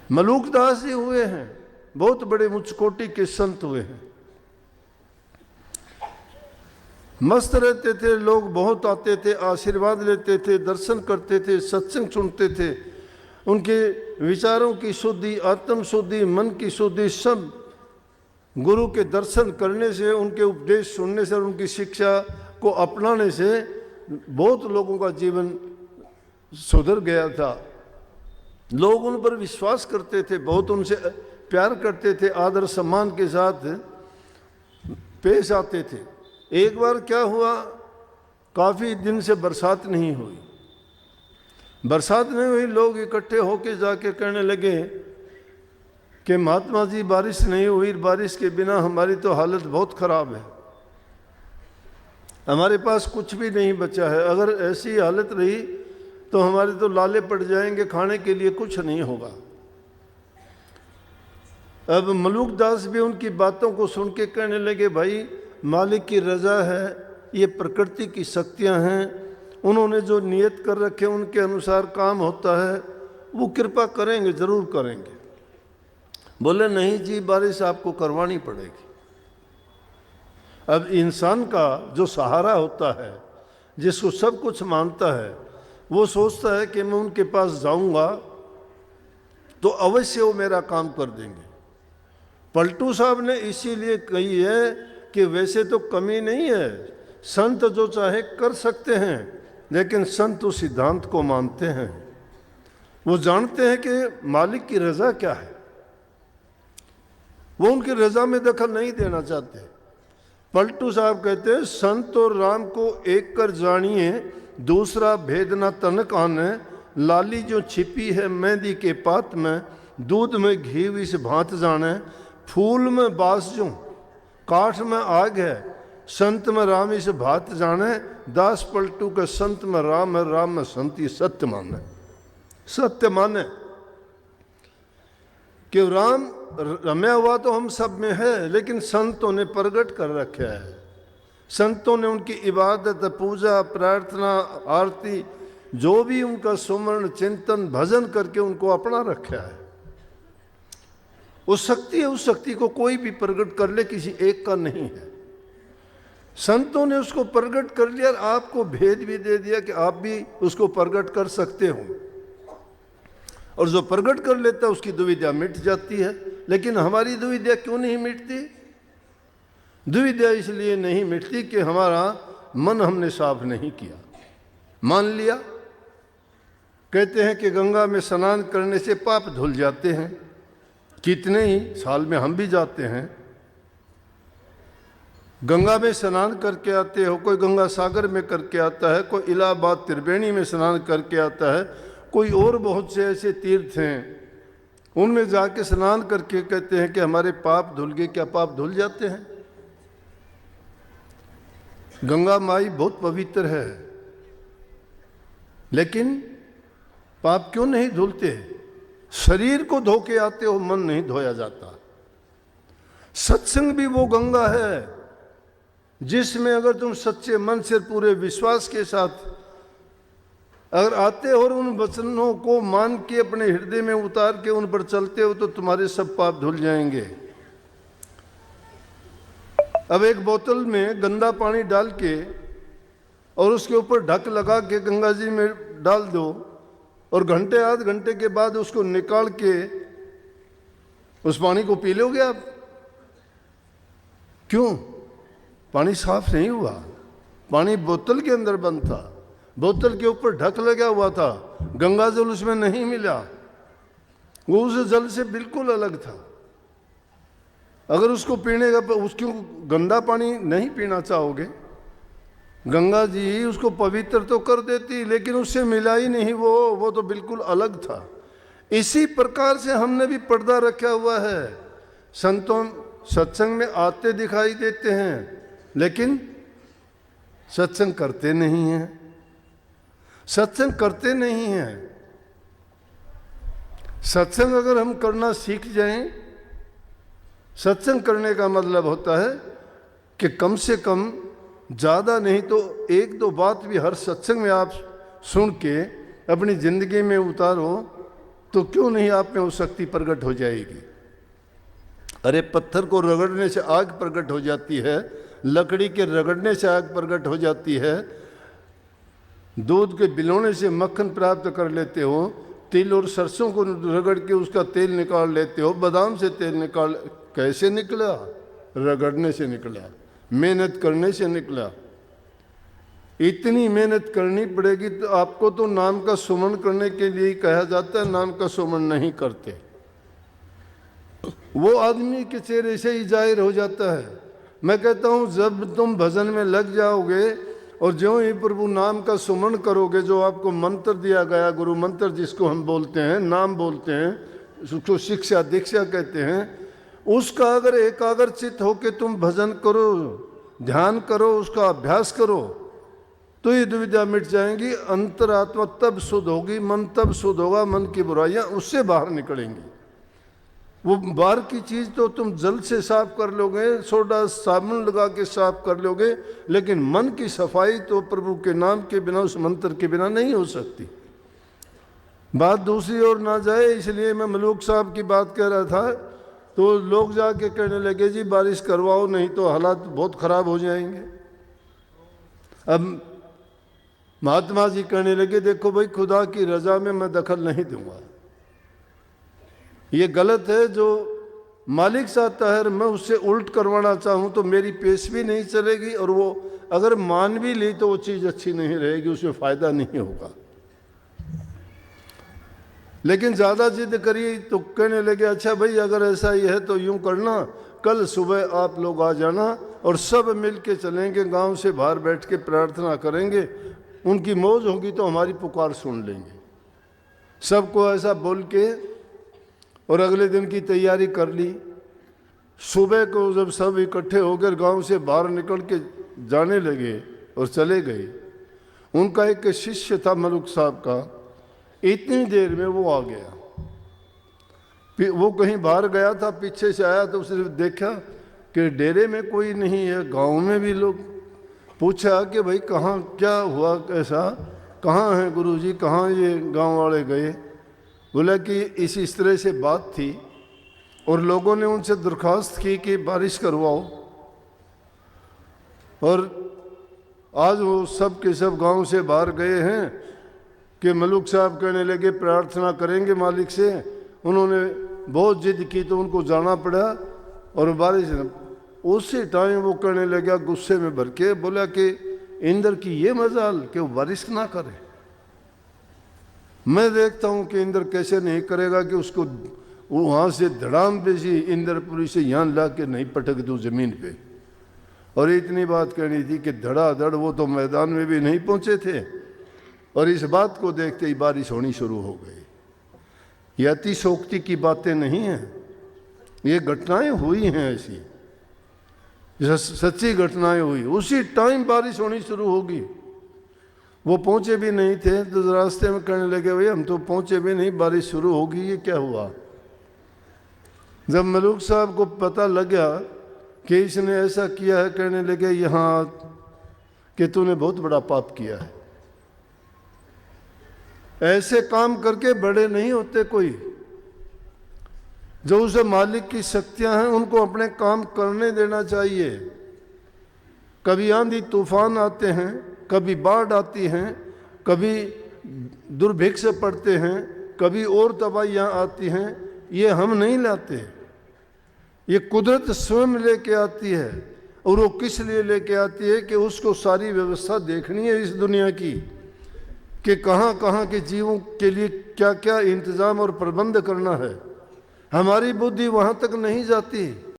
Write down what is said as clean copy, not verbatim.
मलूकदास जी हुए हैं, बहुत बड़े उच्च कोटि के संत हुए हैं। मस्त रहते थे, लोग बहुत आते थे, आशीर्वाद लेते थे, दर्शन करते थे, सत्संग सुनते थे। उनके विचारों की शुद्धि, आत्म शुद्धि, मन की शुद्धि सब गुरु के दर्शन करने से, उनके उपदेश सुनने से और उनकी शिक्षा को अपनाने से बहुत लोगों का जीवन सुधर गया था। लोग उन पर विश्वास करते थे, बहुत उनसे प्यार करते थे, आदर सम्मान के साथ पेश आते थे। एक बार क्या हुआ, काफ़ी दिन से बरसात नहीं हुई। बरसात नहीं हुई, लोग इकट्ठे होके जाके कहने लगे कि महात्मा जी बारिश नहीं हुई, बारिश के बिना हमारी तो हालत बहुत ख़राब है, हमारे पास कुछ भी नहीं बचा है, अगर ऐसी हालत रही तो हमारे तो लाले पड़ जाएंगे, खाने के लिए कुछ नहीं होगा। अब मलूकदास भी उनकी बातों को सुन के कहने लगे, भाई मालिक की रज़ा है, ये प्रकृति की शक्तियाँ हैं, उन्होंने जो नियत कर रखे उनके अनुसार काम होता है, वो कृपा करेंगे, ज़रूर करेंगे। बोले नहीं जी, बारिश आपको करवानी पड़ेगी। अब इंसान का जो सहारा होता है, जिसको सब कुछ मानता है, वो सोचता है कि मैं उनके पास जाऊंगा तो अवश्य वो मेरा काम कर देंगे। पलटू साहब ने इसीलिए कही है कि वैसे तो कमी नहीं है, संत जो चाहे कर सकते हैं, लेकिन संत उस सिद्धांत को मानते हैं। वो जानते हैं कि मालिक की रज़ा क्या है, वो उनकी रज़ा में दखल नहीं देना चाहते। पलटू साहब कहते हैं, संत और राम को एक कर जानिए, दूसरा भेद न तनक आने, लाली जो छिपी है मेहंदी के पात में, दूध में घी इस भांत जाने, फूल में बास जो काठ में आग है, संत में राम इस भात जाने, दास पलटू के संत में राम है, राम में संत, ये सत्य माने। सत्य माने कि राम रमया हुआ तो हम सब में है, लेकिन संतों ने प्रकट कर रखा है। संतों ने उनकी इबादत, पूजा, प्रार्थना, आरती, जो भी उनका सुमरण, चिंतन, भजन करके उनको अपना रखा है। उस शक्ति है, उस शक्ति को कोई भी प्रकट कर ले, किसी एक का नहीं है। संतों ने उसको प्रकट कर लिया और आपको भेद भी दे दिया कि आप भी उसको प्रकट कर सकते हो, और जो प्रकट कर लेता है उसकी दुविधा मिट जाती है। लेकिन हमारी दुविधा क्यों नहीं मिटती? दुविधा इसलिए नहीं मिटती कि हमारा मन हमने साफ नहीं किया। मान लिया, कहते हैं कि गंगा में स्नान करने से पाप धुल जाते हैं, कितने ही साल में हम भी जाते हैं, गंगा में स्नान करके आते हो, कोई गंगा सागर में करके आता है, कोई इलाहाबाद त्रिवेणी में स्नान करके आता है, कोई और बहुत से ऐसे तीर्थ हैं उनमें जाके स्नान करके कहते हैं कि हमारे पाप धुल गए। क्या पाप धुल जाते हैं? गंगा माई बहुत पवित्र है, लेकिन पाप क्यों नहीं धुलते? शरीर को धो के आते हो, मन नहीं धोया जाता। सत्संग भी वो गंगा है जिसमें अगर तुम सच्चे मन से, पूरे विश्वास के साथ अगर आते हो और उन वचनों को मान के अपने हृदय में उतार के उन पर चलते हो, तो तुम्हारे सब पाप धुल जाएंगे। अब एक बोतल में गंदा पानी डाल के और उसके ऊपर ढक लगा के गंगा जी में डाल दो, और घंटे आध घंटे के बाद उसको निकाल के उस पानी को पी लोगे आप? क्यों? पानी साफ नहीं हुआ। पानी बोतल के अंदर बंद था, बोतल के ऊपर ढक लगा हुआ था, गंगा जल उसमें नहीं मिला, वो उस जल से बिल्कुल अलग था। अगर उसको पीने का, उसको गंदा पानी नहीं पीना चाहोगे, गंगा जी उसको पवित्र तो कर देती, लेकिन उससे मिला ही नहीं, वो तो बिल्कुल अलग था। इसी प्रकार से हमने भी पर्दा रखा हुआ है। संतों सत्संग में आते दिखाई देते हैं, लेकिन सत्संग करते नहीं हैं, सत्संग करते नहीं हैं। सत्संग अगर हम करना सीख जाएं, सत्संग करने का मतलब होता है कि कम से कम, ज़्यादा नहीं तो एक दो बात भी हर सत्संग में आप सुन के अपनी ज़िंदगी में उतारो, तो क्यों नहीं आप में वो शक्ति प्रकट हो जाएगी। अरे पत्थर को रगड़ने से आग प्रकट हो जाती है, लकड़ी के रगड़ने से आग प्रकट हो जाती है, दूध के बिलोने से मक्खन प्राप्त कर लेते हो, तिल और सरसों को रगड़ के उसका तेल निकाल लेते हो, बादाम से तेल निकाल, कैसे निकला? रगड़ने से निकला, मेहनत करने से निकला। इतनी मेहनत करनी पड़ेगी। तो आपको तो नाम का सुमन करने के लिए ही कहा जाता है, नाम का सुमन नहीं करते। वो आदमी के चेहरे से ही जाहिर हो जाता है। मैं कहता हूं जब तुम भजन में लग जाओगे और ज्यों ही प्रभु नाम का सुमन करोगे, जो आपको मंत्र दिया गया, गुरु मंत्र जिसको हम बोलते हैं, नाम बोलते हैं, उसको शिक्षा दीक्षा कहते हैं, उसका अगर एकाग्रचित होके तुम भजन करो, ध्यान करो, उसका अभ्यास करो, तो ये दुविधा मिट जाएंगी। अंतरात्मा तब शुद्ध होगी, मन तब शुद्ध होगा, मन की बुराइयां उससे बाहर निकलेंगी। वो बाहर की चीज तो तुम जल से साफ कर लोगे, सोडा साबुन लगा के साफ कर लोगे, लेकिन मन की सफाई तो प्रभु के नाम के बिना, उस मंत्र के बिना नहीं हो सकती। बात दूसरी ओर ना जाए, इसलिए मैं मलूक साहब की बात कह रहा था। तो लोग जाके कहने लगे जी बारिश करवाओ, नहीं तो हालात बहुत खराब हो जाएंगे। अब महात्मा जी कहने लगे देखो भाई, खुदा की रजा में मैं दखल नहीं दूंगा, ये गलत है। जो मालिक चाहता है मैं उससे उल्ट करवाना चाहूँ तो मेरी पेश भी नहीं चलेगी, और वो अगर मान भी ली तो वो चीज़ अच्छी नहीं रहेगी, उसमें फ़ायदा नहीं होगा। लेकिन ज़्यादा जिद करी तो कहने लगे अच्छा भाई अगर ऐसा ही है तो यूँ करना, कल सुबह आप लोग आ जाना और सब मिल के चलेंगे, गाँव से बाहर बैठ के प्रार्थना करेंगे, उनकी मौज होगी तो हमारी पुकार सुन लेंगे। सबको ऐसा बोल के और अगले दिन की तैयारी कर ली। सुबह को जब सब इकट्ठे होकर गांव से बाहर निकल के जाने लगे और चले गए, उनका एक शिष्य था मलुक साहब का, इतनी देर में वो आ गया। वो कहीं बाहर गया था, पीछे से आया तो उसने देखा कि डेरे में कोई नहीं है, गांव में भी लोग। पूछा कि भाई कहाँ क्या हुआ, कैसा, कहाँ हैं गुरुजी, कहाँ ये गांव वाले गए? बोला कि इस तरह से बात थी और लोगों ने उनसे दरख्वास्त की कि बारिश करवाओ, और आज वो सब के सब गांव से बाहर गए हैं कि मलुक साहब कहने लगे प्रार्थना करेंगे मालिक से। उन्होंने बहुत जिद की तो उनको जाना पड़ा, और बारिश उसी टाइम वो कहने लगा गुस्से में भर के, बोला कि इंद्र की ये मजाल कि वो बारिश ना करे। मैं देखता हूँ कि इंद्र कैसे नहीं करेगा कि उसको वहाँ से धड़ाम पे सी इंद्रपुरी से यहाँ ला के नहीं पटक दूँ ज़मीन पे। और इतनी बात कहनी थी कि धड़ाधड़ वो तो मैदान में भी नहीं पहुँचे थे, और इस बात को देखते ही बारिश होनी शुरू हो गई। ये अतिशोक्ति की बातें नहीं हैं, ये घटनाएं हुई हैं, ऐसी सच्ची घटनाएं हुई। उसी टाइम बारिश होनी शुरू होगी। वो पहुंचे भी नहीं थे तो रास्ते में कहने लगे भाई हम तो पहुंचे भी नहीं, बारिश शुरू होगी, ये क्या हुआ? जब मलूक साहब को पता लगा कि इसने ऐसा किया है, कहने लगे यहाँ कि तूने बहुत बड़ा पाप किया है। ऐसे काम करके बड़े नहीं होते कोई। जो उसे मालिक की शक्तियां हैं उनको अपने काम करने देना चाहिए। कभी आंधी तूफान आते हैं, कभी बाढ़ आती हैं, कभी दुर्भिक्ष पड़ते हैं, कभी और तबाहियाँ आती हैं, ये हम नहीं लाते, ये कुदरत स्वयं लेके आती है। और वो किस लिए लेके आती है कि उसको सारी व्यवस्था देखनी है इस दुनिया की, कि कहाँ कहाँ के जीवों के लिए क्या क्या इंतज़ाम और प्रबंध करना है। हमारी बुद्धि वहाँ तक नहीं जाती।